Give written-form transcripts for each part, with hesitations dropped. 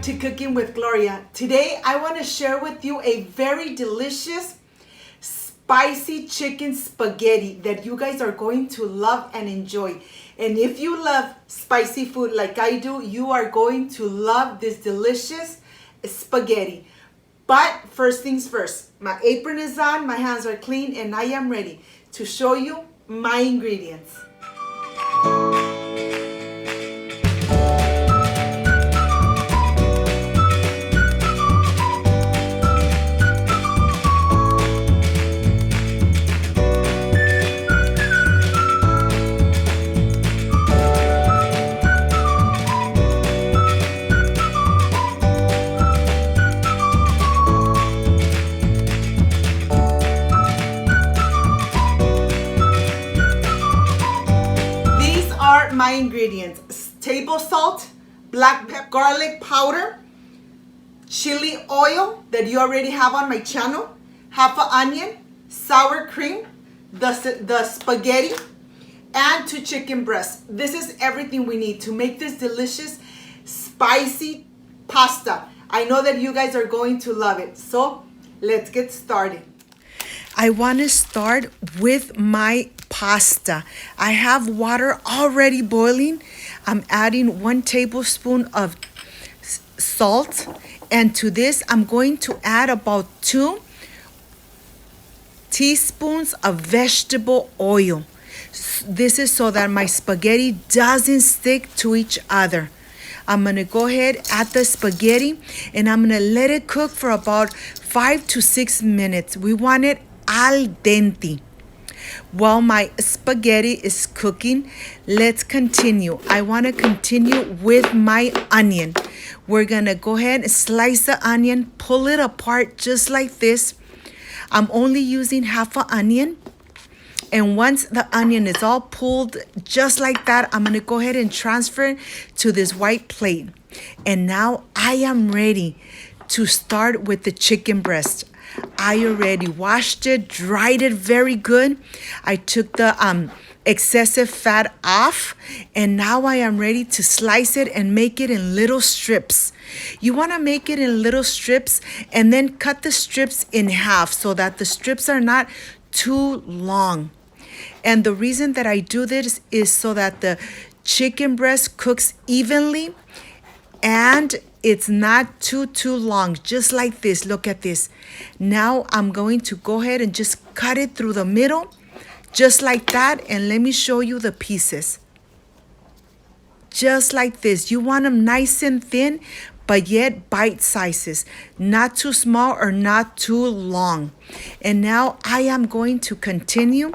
to Cooking with Gloria. Today I want to share with you a very delicious spicy chicken spaghetti that you guys are going to love and enjoy. And if you love spicy food like I do, you are going to love this delicious spaghetti. But first things first, my apron is on, my hands are clean, and I am ready to show you my ingredients. My ingredients: table salt, black pepper, garlic powder, chili oil that you already have on my channel, half an onion, sour cream, the spaghetti, and 2 chicken breasts. This is everything we need to make this delicious spicy pasta. I know that you guys are going to love it, so let's get started. I want to start with my pasta. I have water already boiling. I'm adding 1 tablespoon of salt, and to this I'm going to add about 2 teaspoons of vegetable oil. This is so that my spaghetti doesn't stick to each other. I'm going to go ahead, add the spaghetti, and I'm going to let it cook for about 5 to 6 minutes. We want it al dente. While my spaghetti is cooking, let's continue. I want to continue with my onion. We're going to go ahead and slice the onion, pull it apart just like this. I'm only using half an onion. And once the onion is all pulled just like that, I'm going to go ahead and transfer it to this white plate. And now I am ready to start with the chicken breast. I already washed it, dried it very good. I took the excessive fat off, and now I am ready to slice it and make it in little strips. You want to make it in little strips and then cut the strips in half so that the strips are not too long. And the reason that I do this is so that the chicken breast cooks evenly and it's not too long, just like this. Look at this. Now I'm going to go ahead and just cut it through the middle, just like that. And let me show you the pieces. Just like this. You want them nice and thin, but yet bite sizes. Not too small or not too long. And now I am going to continue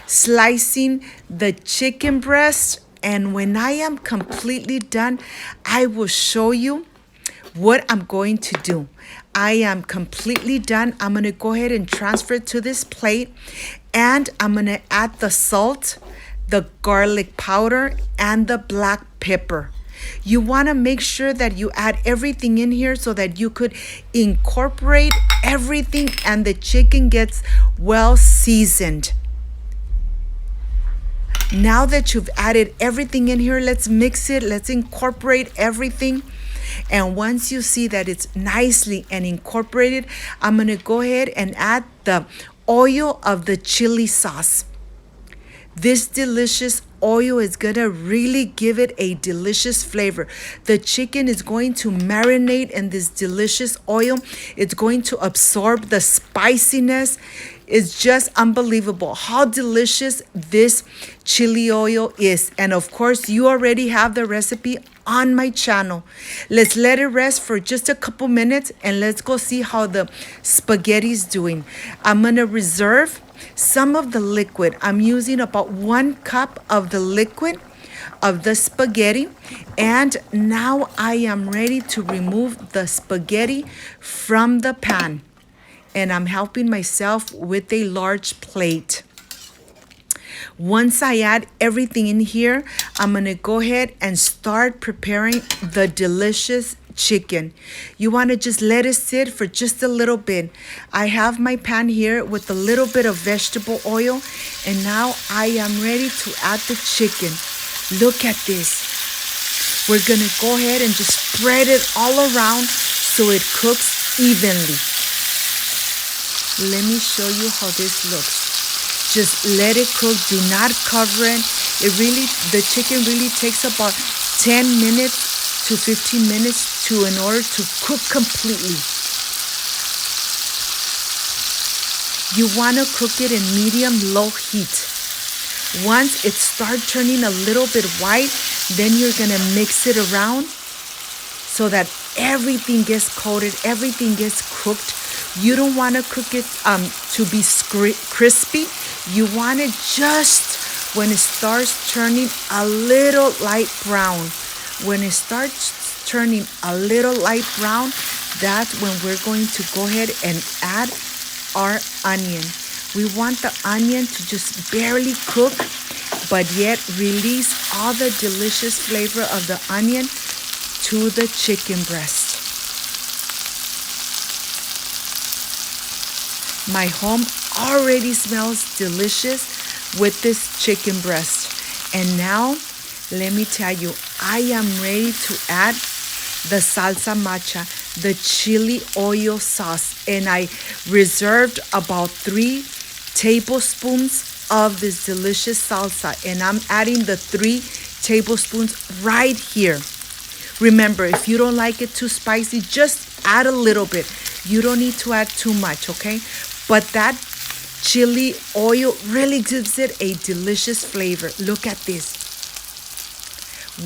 slicing the chicken breast. And when I am completely done, I will show you what I'm going to do. I am completely done. I'm going to go ahead and transfer it to this plate, and I'm going to add the salt, the garlic powder, and the black pepper. You want to make sure that you add everything in here so that you could incorporate everything and the chicken gets well seasoned. Now that you've added everything in here, let's mix it. Let's incorporate everything. And once you see that it's nicely and incorporated, I'm going to go ahead and add the oil of the chili sauce. This delicious oil is going to really give it a delicious flavor. The chicken is going to marinate in this delicious oil. It's going to absorb the spiciness. It's just unbelievable how delicious this chili oil is. And of course, you already have the recipe on my channel. Let's let it rest for just a couple minutes and let's go see how the spaghetti is doing. I'm going to reserve some of the liquid. I'm using about 1 cup of the liquid of the spaghetti, and now I am ready to remove the spaghetti from the pan, and I'm helping myself with a large plate. Once I add everything in here, I'm going to go ahead and start preparing the delicious chicken. You want to just let it sit for just a little bit. I have my pan here with a little bit of vegetable oil, and now I am ready to add the chicken. Look at this. We're gonna go ahead and just spread it all around so it cooks evenly. Let me show you how this looks. Just let it cook. Do not cover it. The chicken really takes about 10 minutes to 15 minutes in order to cook completely. You want to cook it in medium-low heat. Once it starts turning a little bit white, then you're going to mix it around so that everything gets coated, everything gets cooked. You don't want to cook it to be crispy. You want it just when it starts turning a little light brown. When it starts turning a little light brown, that's when we're going to go ahead and add our onion. We want the onion to just barely cook, but yet release all the delicious flavor of the onion to the chicken breast. My home already smells delicious with this chicken breast. And now, let me tell you, I am ready to add the salsa macha, the chili oil sauce. And I reserved about 3 tablespoons of this delicious salsa. And I'm adding the 3 tablespoons right here. Remember, if you don't like it too spicy, just add a little bit. You don't need to add too much, okay? But that chili oil really gives it a delicious flavor. Look at this.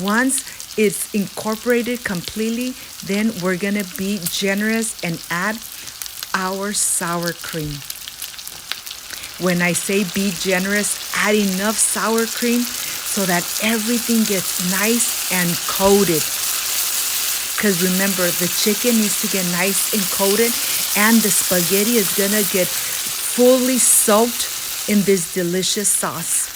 Once it's incorporated completely, then we're gonna be generous and add our sour cream. When I say be generous, add enough sour cream so that everything gets nice and coated. Because remember, the chicken needs to get nice and coated, and the spaghetti is gonna get fully soaked in this delicious sauce.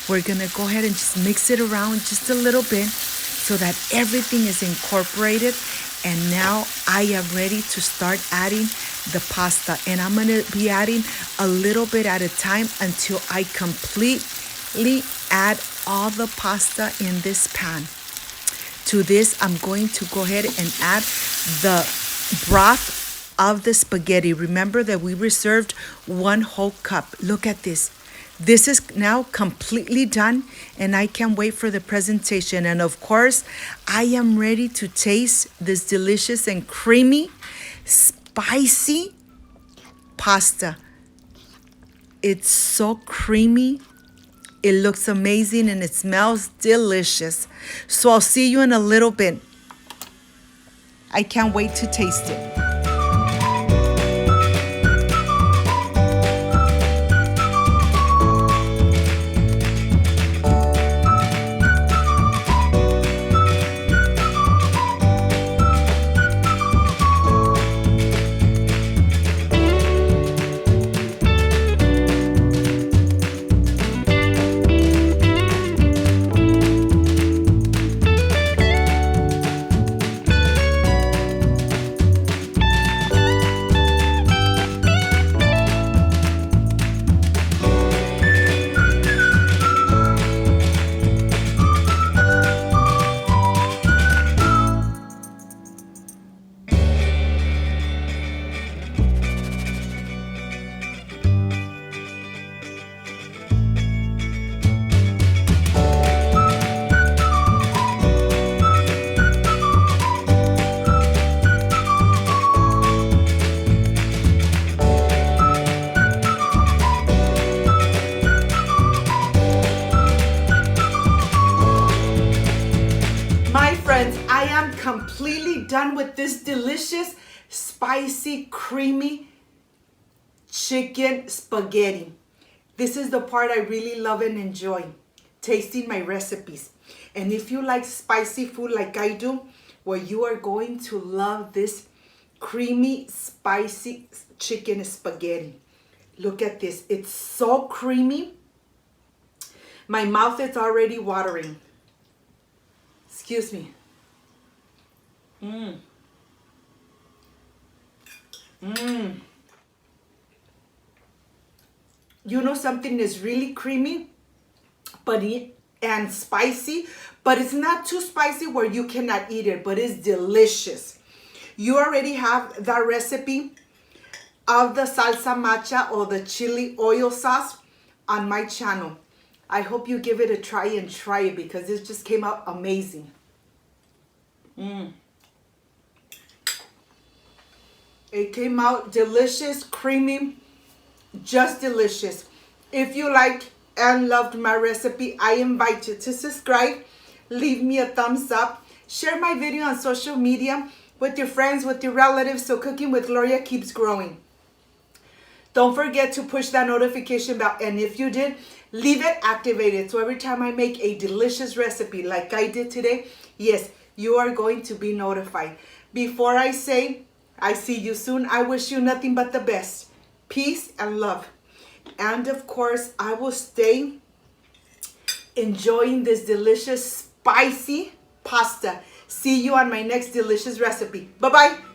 We're gonna go ahead and just mix it around just a little bit so that everything is incorporated. And now I am ready to start adding the pasta. And I'm gonna be adding a little bit at a time until I completely add all the pasta in this pan. To this, I'm going to go ahead and add the broth of the spaghetti. Remember that we reserved 1 whole cup. Look at this. This is now completely done, and I can't wait for the presentation. And of course, I am ready to taste this delicious and creamy, spicy pasta. It's so creamy. It looks amazing and it smells delicious. So I'll see you in a little bit. I can't wait to taste it. I am completely done with this delicious, spicy, creamy chicken spaghetti. This is the part I really love and enjoy, tasting my recipes. And if you like spicy food like I do, well, you are going to love this creamy, spicy chicken spaghetti. Look at this. It's so creamy. My mouth is already watering. Excuse me. You know something is really creamy, but and spicy, but it's not too spicy where you cannot eat it, but it's delicious. You already have that recipe of the salsa matcha or the chili oil sauce on my channel. I hope you give it a try and try it because it just came out amazing. It came out delicious, creamy, just delicious. If you liked and loved my recipe, I invite you to subscribe, leave me a thumbs up, share my video on social media with your friends, with your relatives, so Cooking with Gloria keeps growing. Don't forget to push that notification bell, and if you did, leave it activated so every time I make a delicious recipe like I did today, yes, you are going to be notified. Before I say I see you soon, I wish you nothing but the best. Peace and love. And of course, I will stay enjoying this delicious spicy pasta. See you on my next delicious recipe. Bye-bye.